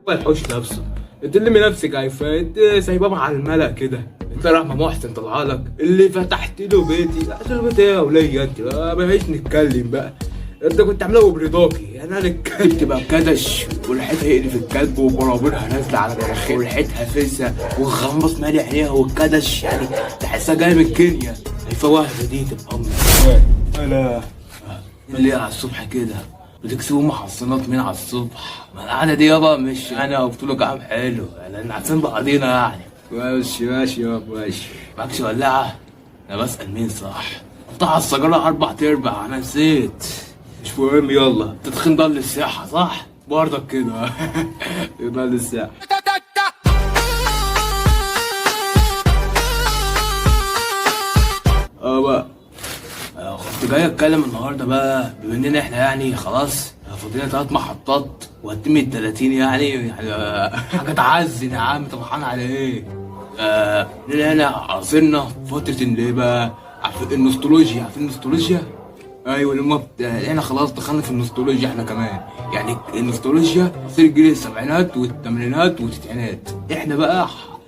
الحوش نفسه. تلمي نفسك يا عفاية، انت سايباه مع الملأ كده. انت رحمة محسن طلع لك اللي فتحت له بيتي. لا البيت ايه يا ولية انت بقى، بلاش نتكلم بقى. انت كنت عاملاه برضاكي، يعني انا نتكلم تبقى بكدش وريحتها يقرف الكلب وبرابرها نازله على مناخيرها وريحتها فزه والغمص مالي عينيها والكدش، يعني تحسها جايه من كينيا. هيفا وهبه دي تبقى امي. انا اللي على الصبح كده بتكسبوا محصنات مين على الصبح؟ ما القعده دي يابا مش انا وبطوله كلام حلو، يعني عارفين بعضينا يعني. ماشي ماشي يابا ماشي. معكش ولاعه؟ انا بسأل مين صح؟ قطع السجارة 4/4 انا نسيت. مش مهم يلا. تدخين ضل للساحة صح؟ برضك كده. ضل للساحة. بقى كنت جاي اتكلم النهارده بقى، بما اننا احنا يعني خلاص فاضلنا 3 محطات وهتم ال30 يعني حاجه تعزن يا عم. طمحان على ايه؟ اننا هنا عاصرنا فتره اللي بقى عارفين النوستولوجيا. عارفين النوستولوجيا؟ ايوه لما احنا خلاص دخلنا في النوستولوجيا احنا كمان. يعني النوستولوجيا تصير جيل السبعينات والثمانينات والتسعينات.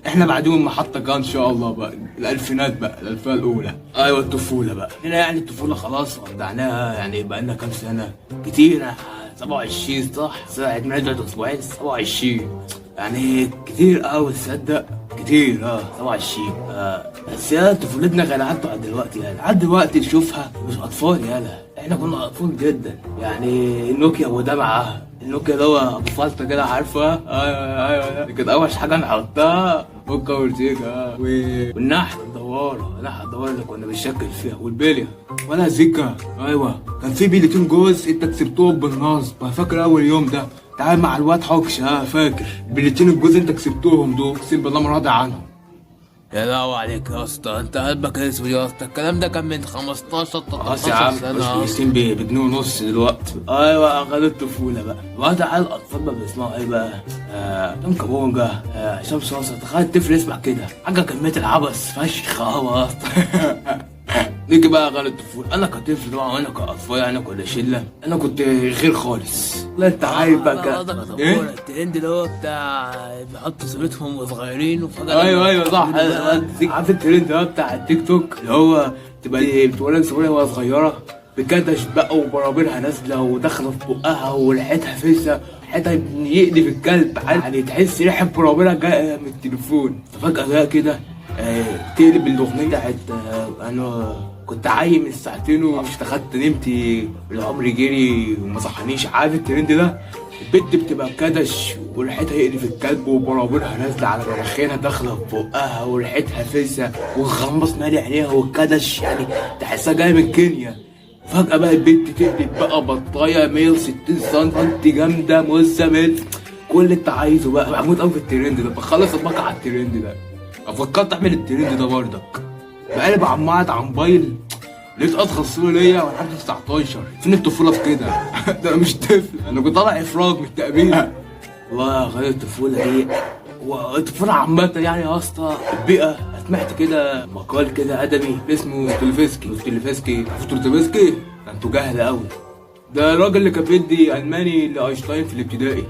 احنا بعدهم المحطة كان ان شاء الله بقى الالفينات بقى، الالفية الاولى. ايوه الطفولة بقى. هنا يعني الطفولة خلاص ودعناها، يعني بقى لنا كام سنة كتير. 27 صح؟ عيد ميلادي بعد اسبوعين 27. يعني كتير قوي تصدق، كتير 27. بس يا طفولتنا كان عدوا على دلوقتي، يعني لحد دلوقتي تشوفها مش اطفال يالا. احنا كنا اطفال جدا، يعني النوكيا وده معاها النوكيا ده ابو فلتة كده عارفه؟ ايوه دي كانت اوحش حاجه نحطها. اوكا ورتيكا والنحله الدواره، اللي كنا بنشكل فيها، والبليه ولا زيكا. ايوه كان في بيلتين جوز انت كسبتهم بالنصب. فاكر اول يوم ده تعال مع الواد حوكش؟ فاكر بيلتين الجوز انت كسبتهم دول، اقسم بالله ما راضي عنهم. يا لهوي عليك يا اسطى، انت قلبك اسود يا اسطى. الكلام ده كان من 15 13 سنه. خلاص يا عم مش بجنيه ونص دلوقتي. ايوه اغاني الطفوله بقى. الوقت على الاطفال بقى بيسمعوا ايه بقى؟ تم كابونجا، هشام صاصه. تخيل الطفل يسمع كده حاجه كميه العبث فشخ قوي اصلا. نيجي بقى اغاني الطفوله. انا كطفل طبعا وانا كاطفال يعني كنا شله، انا كنت غير خالص. لا انت عارف بقى ايه الترند اللي هو بتاع بيحطوا صورتهم صغيرين وفجاه. ايوه صح. عارف الترند ده بتاع التيك توك اللي هو تبقى بتولد صورها وهي صغيره بكدش بقى وبرابرها نازله وداخله في بقها وريحتها فزه، ريحتها يقلب الكلب، يعني تحس ريحه برابرها جايه من التليفون. ففجاه بقى كده تقلب الاغنيه بتاعت انا كنت عايم من ساعتين واشتغلت نمت العمر جري وما صحانيش. عارف الترند ده؟ البت بتبقى بكدش وريحتها يقرف الكلب وبرابرها نازله على مناخيرها داخله في بقها وريحتها فزه والغمص مالي عينيها والكدش، يعني تحسها جايه من كينيا. فجأة بقى البنت تقلب بقى بطاية 160 سم جامدة مزمت. كل اللي انت عايزه بقى. بموت قوي في الترند ده، بخلص الباقة على الترند ده. فكرت اعمل الترند ده برضك. بقلب عماعة على موبايل لقيت اصغر صورة ليا وانا عندي 19. فين الطفولة في كده؟ ده انا مش طفل، انا كنت طالع افراج من التأمين. والله غير الطفولة دي والطفولة عامة يعني يا اسطى. البيئة سمعت كده مقال كده ادبي اسمه ستوليفسكي. انتوا جهل قوي. ده الراجل اللي كان بيدي الماني لاينشتاين في الابتدائي.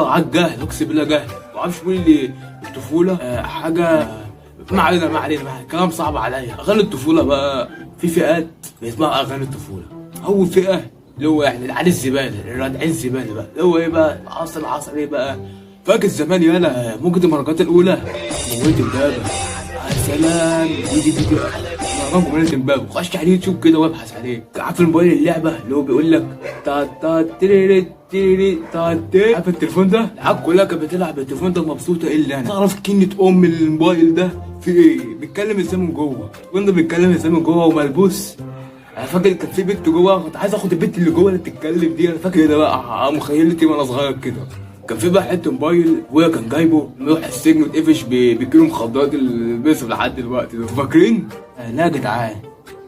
عاد جهل اقسم بالله جهل. معرفش يقول لي الطفولة حاجة. ما علينا كلام صعب عليا. اغاني الطفولة بقى في فئات بيسمعوا اغاني الطفولة. اول فئة اللي هو يعني العيال الزبالة، الرادعين الزبالة بقى، اللي هو ايه بقى العصر ايه بقى. فاكر زمان يالا موجة المهرجانات الاولى موجة امبابة. يا سلام دي مهرجان جمهورية امبابة. خش على اليوتيوب كده وابحث عليه. عارف الموبايل اللعبة اللي هو بيقول لك تا تا تيري تيري تا تي. عارف التليفون ده؟ العيال كلها كانت بتلعب بالتليفون ده مبسوطة الا انا. تعرف كلمة ام الموبايل ده في ايه؟ بيتكلم ازاي من جوه؟ كنا بيتكلم ازاي من جوه وملبوس. انا فاكر كان في بنت جوه كنت عايز اخد البنت اللي جوه اللي بتتكلم دي. انا فاكر كده بقى مخيلتي وانا صغير كده. كان في بقى حته موبايل ابويا كان جايبه يروح السجن واتقفش بكيلو مخدرات اللي بيصرف لحد دلوقتي ده. فاكرين؟ لا يا جدعان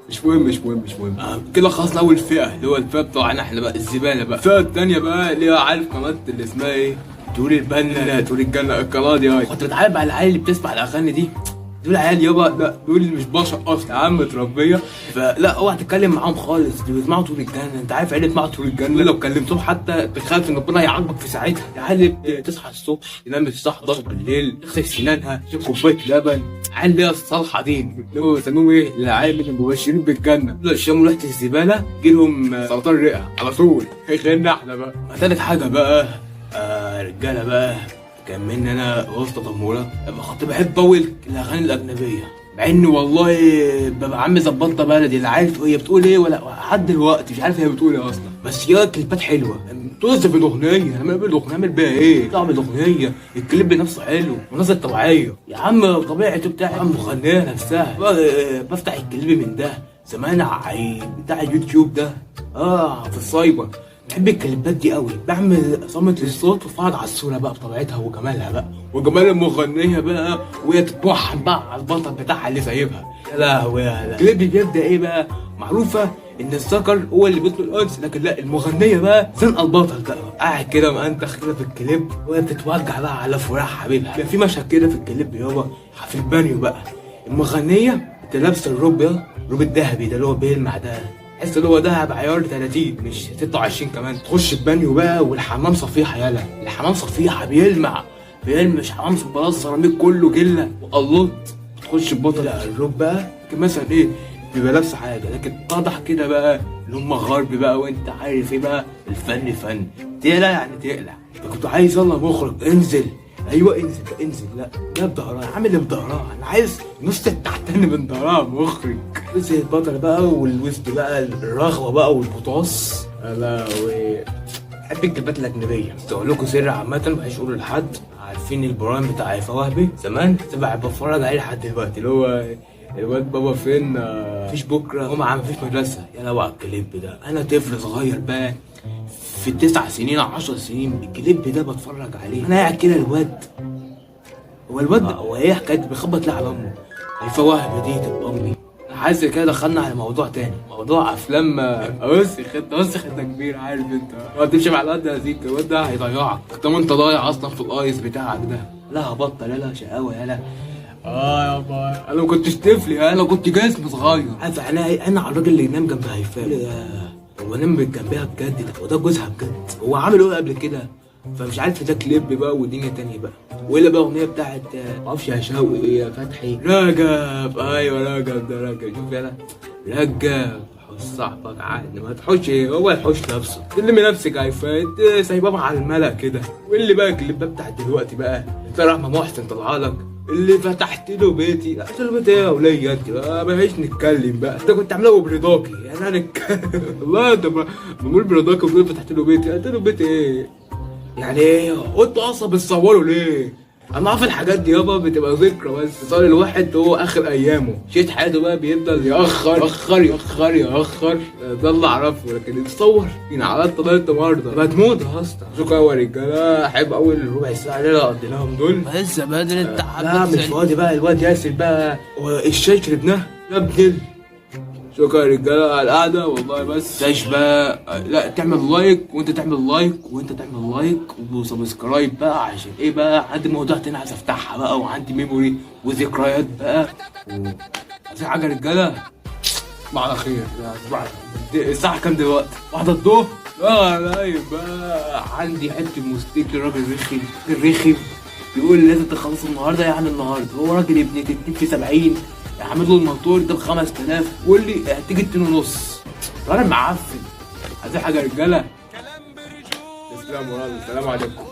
مش مهم. كده خلصنا اول فئه اللي هو الفئه بتوعنا احنا بقى الزباله بقى. الفئه الثانيه بقى اللي هي عارف قناه اللي اسمها ايه؟ تقول البنا لا تقول الجنه القناه دي. كنت بتعامل مع العيال اللي بتسمع الاغاني دي دول عيال يابا، لا دول مش بشر اصلا يا عم متربيه. فلا اوعى تتكلم معاهم خالص، دول بيسمعوا طول الجنه. انت عارف عيله بيسمعوا طول الجنه، لو كلمتهم حتى تخاف ان ربنا يعاقبك في ساعتها. العيال تصحى الصبح تنام الساعه 11 بالليل، تغسل سنانها، تشرب كوبايه لبن. عيال اللي هي الصالحه دي اللي بيسموهم ايه؟ العيال من المبشرين بالجنه. لو شموا ريحه الزباله يجيلهم سرطان رئه على طول. غيرنا احنا بقى. تالت حاجه بقى رجاله بقى، كان مني انا وسط تموره لما كنت بحب قوي الاغاني الاجنبيه، مع اني والله ببقى عم ظبطت بلدي، لا عارف هي بتقول ايه ولا لحد دلوقتي مش عارف هي بتقول ايه اصلا، بس هي كليبات حلوه. توصف الاغنيه، لما اقول الاغنيه اعمل بيها ايه؟ طعم الاغنيه، الكليب نفسه حلو، مناظر طبيعيه يا عم، طبيعي بتاع المغنيه نفسها. بفتح الكليب من ده زمان بتاع اليوتيوب ده في السايبر. بحب الكليبات دي قوي، بعمل صامت للصوت وفقعد على الصوره بقى بطبيعتها وجمالها بقى، وجمال المغنيه بقى، وهي تتوحم بقى على البطل بتاعها اللي سايبها. يا لهوي يا لهوي. الكليب بيبدا ايه بقى؟ معروفه ان الذكر هو اللي بيطلق الانس، لكن لا، المغنيه بقى زنقه البطل بقى، قاعد كده مأنتخ كده في الكليب، وهي بتتوجع بقى على فراق حبيبها. في مشهد كده في الكليب يابا في البانيو بقى، المغنيه لابسه الروب الذهبي ده اللي هو بيلمع ده، تحس ان هو دهب عيار 30 مش 26 كمان. تخش البانيو بقى والحمام صفيحه، يالا الحمام صفيحه بيلمع مش حمام بلاص سيراميك كله جله وقلوط. تخش البطل الروب بقى مثلا ايه، بيبقى لابسه حاجه، لكن واضح كده بقى اللي هم غرب بقى، وانت عارف ايه بقى، الفن فن، تقلع يعني تقلع. كنت عايز يلا مخرج انزل، ايوه انزل، لا بظهرها، عامل اللي بظهرها، انا عايز نص تحتني من ظهرها مخرج. نزل البطل بقى والوسط بقى الرغوه بقى والبطاص. لا بحب الكليبات الاجنبيه. بس اقول لكم سر عامه مش هقوله لحد، عارفين البرايم بتاع هيفاء وهبي زمان؟ تبع بتفرج عليه لحد دلوقتي، اللي هو الواد بابا فين، مفيش بكره، هو مفيش مدرسه. يا لو على الكليب ده، انا طفل صغير بقى في 9 سنين 10 سنين، الكليب ده بتفرج عليه انا قاعد كده. الواد هو ايه حكايه بيخبط ليه على امه؟ هيفاء وهبي دي تبقى امي. حاسس كده دخلنا على موضوع تاني، موضوع افلام وسخ انت كبير، عارف انت ما تمشي مع الواد ده يا زيك، الواد ده هيضيعك. انت ضايع اصلا في الايس بتاعك ده. لا هبطل، يلا شقاوه يلا. يابا انا ما كنتش طفل، انا كنت جسم صغير. عارف انا على الراجل اللي ينام جنب هيفاء، هو نام جنبها بجد ده، وده جوزها بجد، هو عامل ايه قبل كده؟ فمش عارف ده كليب بقى ودنيا تانية بقى. والا بقى اغنيه بتاعت معرفش يا شوقي يا فتحي، رجب، ايوه رجب ده رجب. شوف يلا رجب، حوش صاحبك عادي، ما تحوش هو يحوش نفسه، تلمي نفسك هيفاء، انت سايبها على الملأ كده. واللي بقى الكليبات بتاعت دلوقتي بقى، انت رحمه محسن طلع لك اللي فتحت له بيتي. لا له بيت ايه يا وليه انت بقى؟ بلاش نتكلم بقى، انت كنت عاملها برضاكي يعني. انا والله انت بقول برضاكي وبتقول فتحت له بيتي، قلت له بيت ايه؟ يعني ايه؟ انتوا اصلا بتصوروا ليه؟ انا عارف الحاجات دي يابا بتبقى ذكرى، بس صار الواحد هو اخر ايامه شيت حياته بقى بيفضل يأخر. ده اللي اعرفه، لكن يتصور على طلعت مرضى بتموت اصلا. شكرا يا رجاله، احب اول الربع ساعه اللي قضيناهم دول. لسه بدري انت لا مش فاضي بقى، الواد ياسر بقى الشاي شربناه يا ابني. شكرا يا رجاله على القعده والله. بس تاش بقى، لا تعمل لايك وانت تعمل لايك وسبسكرايب بقى، عشان ايه بقى؟ عندي موضوع تاني عايز افتحها بقى، وعندي ميموري وذكريات بقى. في حاجه يا رجاله، تصبحوا على خير. الساعه كام دلوقتي؟ 1 الظهر. لا يبقى عندي حته موسيقى، راجل رخم بيقول لازم تخلصوا النهارده، يعني النهارده هو راجل ابن 2 في 70 اعمل له الموتور ده ب 5000، وقول لي هتيجي 2.5. راجل معفن. عايزين حاجه يا رجاله؟ تسلموا، السلام عليكم.